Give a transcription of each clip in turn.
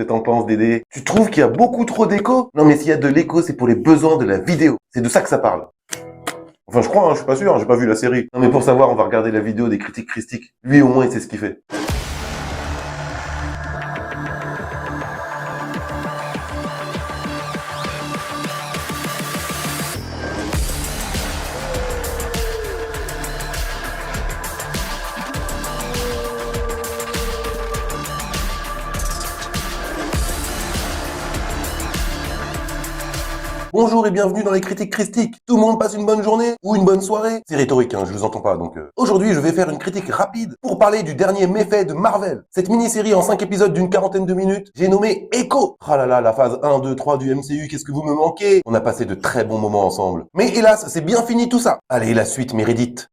que t'en penses, Dédé. Tu trouves qu'il y a beaucoup trop d'écho? Non, mais s'il y a de l'écho, c'est pour les besoins de la vidéo. C'est de ça que ça parle. Enfin, je crois, je suis pas sûr, j'ai pas vu la série. Non, mais pour savoir, on va regarder la vidéo des critiques christiques. Lui, au moins, il sait ce qu'il fait. Bonjour et bienvenue dans les critiques christiques. Tout le monde passe une bonne journée ou une bonne soirée? C'est rhétorique, je vous entends pas, donc... Aujourd'hui, je vais faire une critique rapide pour parler du dernier méfait de Marvel. Cette mini-série en 5 épisodes d'une quarantaine de minutes, j'ai nommé Echo. Ah là là, la phase 1, 2, 3 du MCU, qu'est-ce que vous me manquez? On a passé de très bons moments ensemble. Mais hélas, c'est bien fini tout ça. Allez, la suite mérite.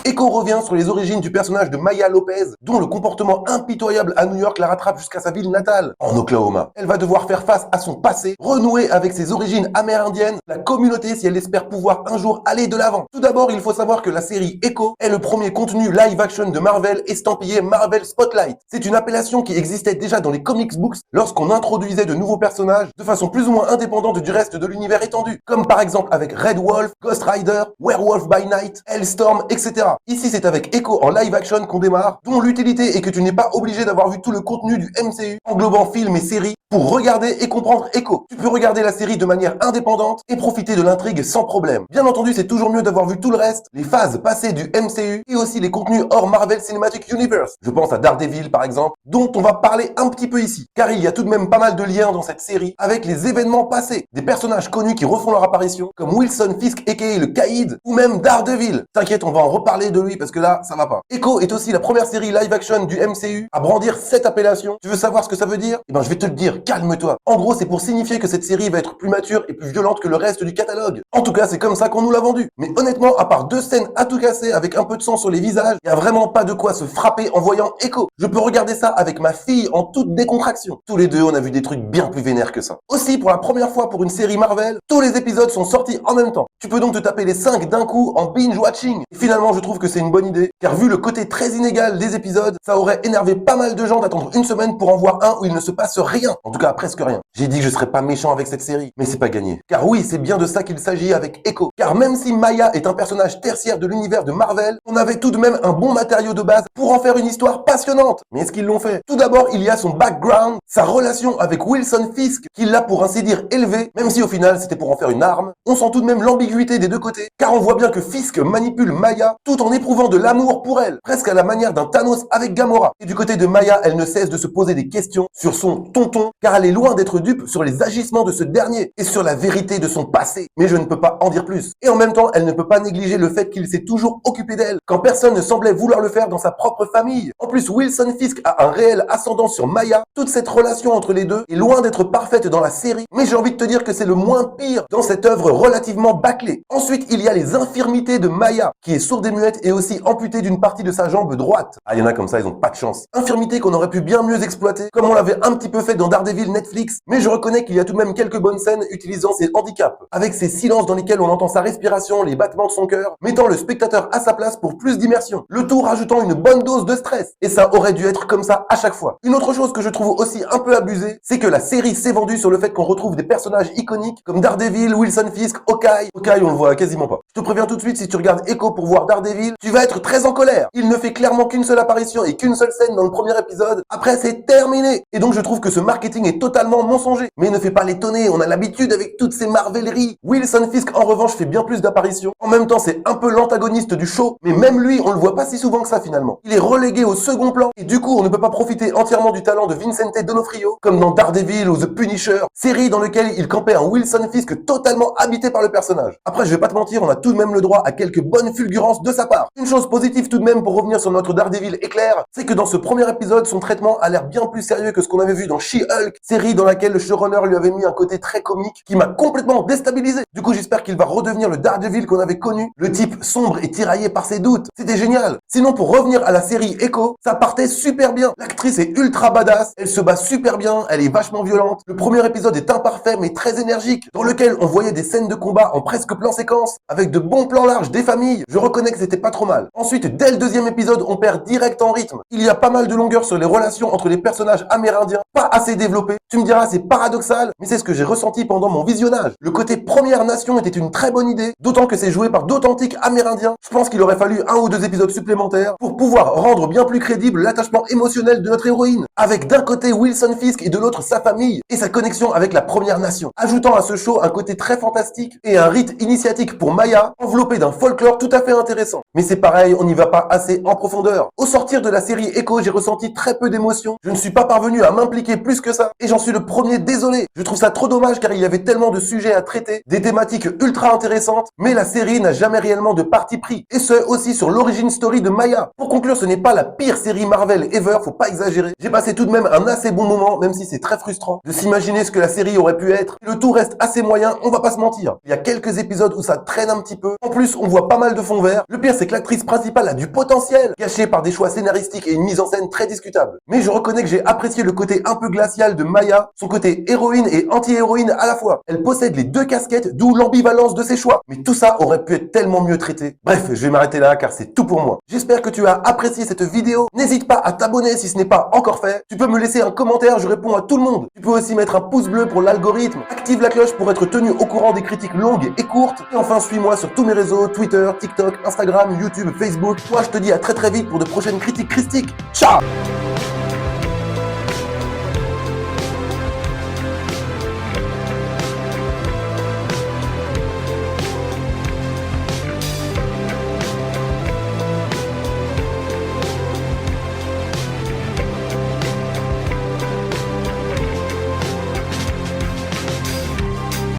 Echo revient sur les origines du personnage de Maya Lopez, dont le comportement impitoyable à New York la rattrape jusqu'à sa ville natale, en Oklahoma. Elle va devoir faire face à son passé, renouer avec ses origines amérindiennes, la communauté si elle espère pouvoir un jour aller de l'avant. Tout d'abord, il faut savoir que la série Echo est le premier contenu live-action de Marvel estampillé Marvel Spotlight. C'est une appellation qui existait déjà dans les comics books lorsqu'on introduisait de nouveaux personnages de façon plus ou moins indépendante du reste de l'univers étendu, comme par exemple avec Red Wolf, Ghost Rider, Werewolf by Night, Hellstorm, etc. Ici, c'est avec Echo en live action qu'on démarre, dont l'utilité est que tu n'es pas obligé d'avoir vu tout le contenu du MCU, englobant films et séries, pour regarder et comprendre Echo. Tu peux regarder la série de manière indépendante et profiter de l'intrigue sans problème. Bien entendu, c'est toujours mieux d'avoir vu tout le reste, les phases passées du MCU et aussi les contenus hors Marvel Cinematic Universe. Je pense à Daredevil par exemple, dont on va parler un petit peu ici, car il y a tout de même pas mal de liens dans cette série avec les événements passés, des personnages connus qui refont leur apparition, comme Wilson Fisk aka le Caïd, ou même Daredevil. T'inquiète, on va en reparler de lui parce que là, ça va pas. Echo est aussi la première série live action du MCU à brandir cette appellation. Tu veux savoir ce que ça veut dire? Eh ben, je vais te le dire, calme-toi. En gros, c'est pour signifier que cette série va être plus mature et plus violente que le reste du catalogue. En tout cas, c'est comme ça qu'on nous l'a vendu. Mais honnêtement, à part 2 scènes à tout casser avec un peu de sang sur les visages, y a vraiment pas de quoi se frapper en voyant Echo. Je peux regarder ça avec ma fille en toute décontraction. Tous les deux, on a vu des trucs bien plus vénères que ça. Aussi, pour la première fois pour une série Marvel, tous les épisodes sont sortis en même temps. Tu peux donc te taper les 5 d'un coup en binge-watching. Et finalement, je trouve que c'est une bonne idée, car vu le côté très inégal des épisodes, ça aurait énervé pas mal de gens d'attendre une semaine pour en voir un où il ne se passe rien. En tout cas, presque rien. J'ai dit que je serais pas méchant avec cette série, mais c'est pas gagné. Car oui, c'est bien de ça qu'il s'agit avec Echo. Car même si Maya est un personnage tertiaire de l'univers de Marvel, on avait tout de même un bon matériau de base pour en faire une histoire passionnante. Mais est-ce qu'ils l'ont fait? Tout d'abord, il y a son background, sa relation avec Wilson Fisk, qui l'a pour ainsi dire élevé, même si au final c'était pour en faire une arme. On sent tout de même l'ambiguïté des deux côtés, car on voit bien que Fisk manipule Maya tout en éprouvant de l'amour pour elle, presque à la manière d'un Thanos avec Gamora. Et du côté de Maya, elle ne cesse de se poser des questions sur son tonton, car elle est loin d'être dupe sur les agissements de ce dernier et sur la vérité de son passé. Mais je ne peux pas en dire plus. Et en même temps, elle ne peut pas négliger le fait qu'il s'est toujours occupé d'elle, quand personne ne semblait vouloir le faire dans sa propre famille. En plus, Wilson Fisk a un réel ascendant sur Maya. Toute cette relation entre les deux est loin d'être parfaite dans la série, mais j'ai envie de te dire que c'est le moins pire dans cette œuvre relativement bâclée. Ensuite, il y a les infirmités de Maya, qui est sourde et muette et aussi amputée d'une partie de sa jambe droite. Ah, il y en a comme ça, ils ont pas de chance. Infirmité qu'on aurait pu bien mieux exploiter, comme on l'avait un petit peu fait dans Daredevil Netflix, mais je reconnais qu'il y a tout de même quelques bonnes scènes utilisant ses handicaps, avec ces silences dans lesquels on entend sa respiration, les battements de son cœur, mettant le spectateur à sa place pour plus d'immersion, le tout rajoutant une bonne dose de stress. Et ça aurait dû être comme ça à chaque fois. Une autre chose que je trouve aussi un peu abusée, c'est que la série s'est vendue sur le fait qu'on retrouve des personnages iconiques comme Daredevil, Wilson Fisk, Hawkeye. Hawkeye, on le voit quasiment pas. Je te préviens tout de suite, si tu regardes Echo pour voir Daredevil, tu vas être très en colère. Il ne fait clairement qu'une seule apparition et qu'une seule scène dans le premier épisode. Après, c'est terminé. Et donc, je trouve que ce marketing est totalement mensonger. Mais ne fais pas l'étonner, on a l'habitude avec toutes ces marveleries. Wilson Fisk, en revanche, fait bien plus d'apparitions. En même temps, c'est un peu l'antagoniste du show, mais même lui, on le voit pas si souvent que ça finalement. Il est relégué au second plan, et du coup, on ne peut pas profiter entièrement du talent de Vincente D'Onofrio, comme dans Daredevil ou The Punisher, série dans laquelle il campait un Wilson Fisk totalement habité par le personnage. Après, je vais pas te mentir, on a tout de même le droit à quelques bonnes fulgurances de sa part. Une chose positive tout de même pour revenir sur notre Daredevil éclair, c'est que dans ce premier épisode, son traitement a l'air bien plus sérieux que ce qu'on avait vu dans She-Hulk, série dans laquelle lequel le showrunner lui avait mis un côté très comique qui m'a complètement déstabilisé. Du coup, j'espère qu'il va redevenir le Daredevil qu'on avait connu, le type sombre et tiraillé par ses doutes. C'était génial. Sinon, pour revenir à la série Echo, ça partait super bien. L'actrice est ultra badass, elle se bat super bien, elle est vachement violente. Le premier épisode est imparfait mais très énergique, dans lequel on voyait des scènes de combat en presque plan séquence, avec de bons plans larges des familles. Je reconnais que c'était pas trop mal. Ensuite, dès le deuxième épisode, on perd direct en rythme. Il y a pas mal de longueur sur les relations entre les personnages amérindiens, pas assez développés. Tu me diras, c'est paradoxal, mais c'est ce que j'ai ressenti pendant mon visionnage. Le côté Première Nation était une très bonne idée, d'autant que c'est joué par d'authentiques amérindiens. Je pense qu'il aurait fallu 1 ou 2 épisodes supplémentaires pour pouvoir rendre bien plus crédible l'attachement émotionnel de notre héroïne, avec d'un côté Wilson Fisk et de l'autre sa famille et sa connexion avec la Première Nation, ajoutant à ce show un côté très fantastique et un rite initiatique pour Maya, enveloppé d'un folklore tout à fait intéressant. Mais c'est pareil, on n'y va pas assez en profondeur. Au sortir de la série Echo, j'ai ressenti très peu d'émotions. Je ne suis pas parvenu à m'impliquer plus que ça, et j'en suis le premier désolé. Je trouve ça trop dommage car il y avait tellement de sujets à traiter, des thématiques ultra intéressantes, mais la série n'a jamais réellement de parti pris, et ce aussi sur l'origin story de Maya. Pour conclure, ce n'est pas la pire série Marvel ever, faut pas exagérer. J'ai passé tout de même un assez bon moment, même si c'est très frustrant, de s'imaginer ce que la série aurait pu être. Le tout reste assez moyen, on va pas se mentir. Il y a quelques épisodes où ça traîne un petit peu. En plus, on voit pas mal de fond vert. Le pire, c'est que l'actrice principale a du potentiel, caché par des choix scénaristiques et une mise en scène très discutable. Mais je reconnais que j'ai apprécié le côté un peu glacial de Maya, son côté héroïne et anti-héroïne à la fois. Elle possède les deux casquettes, d'où l'ambivalence de ses choix. Mais tout ça aurait pu être tellement mieux traité. Bref, je vais m'arrêter là car c'est tout pour moi. J'espère que tu as apprécié cette vidéo. N'hésite pas à t'abonner si ce n'est pas encore fait. Tu peux me laisser un commentaire, je réponds à tout le monde. Tu peux aussi mettre un pouce bleu pour l'algorithme. Active la cloche pour être tenu au courant des critiques longues et courtes. Et enfin, suis-moi sur tous mes réseaux, Twitter, TikTok, Instagram, YouTube, Facebook. Moi, je te dis à très vite pour de prochaines critiques christiques. Ciao!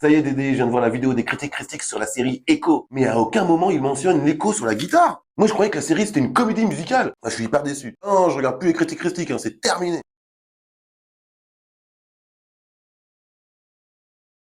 Ça y est Dédé, je viens de voir la vidéo des critiques christiques sur la série Echo. Mais à aucun moment il mentionne l'écho sur la guitare. Moi je croyais que la série c'était une comédie musicale. Moi je suis hyper déçu. Non, je regarde plus les critiques christiques, hein, c'est terminé.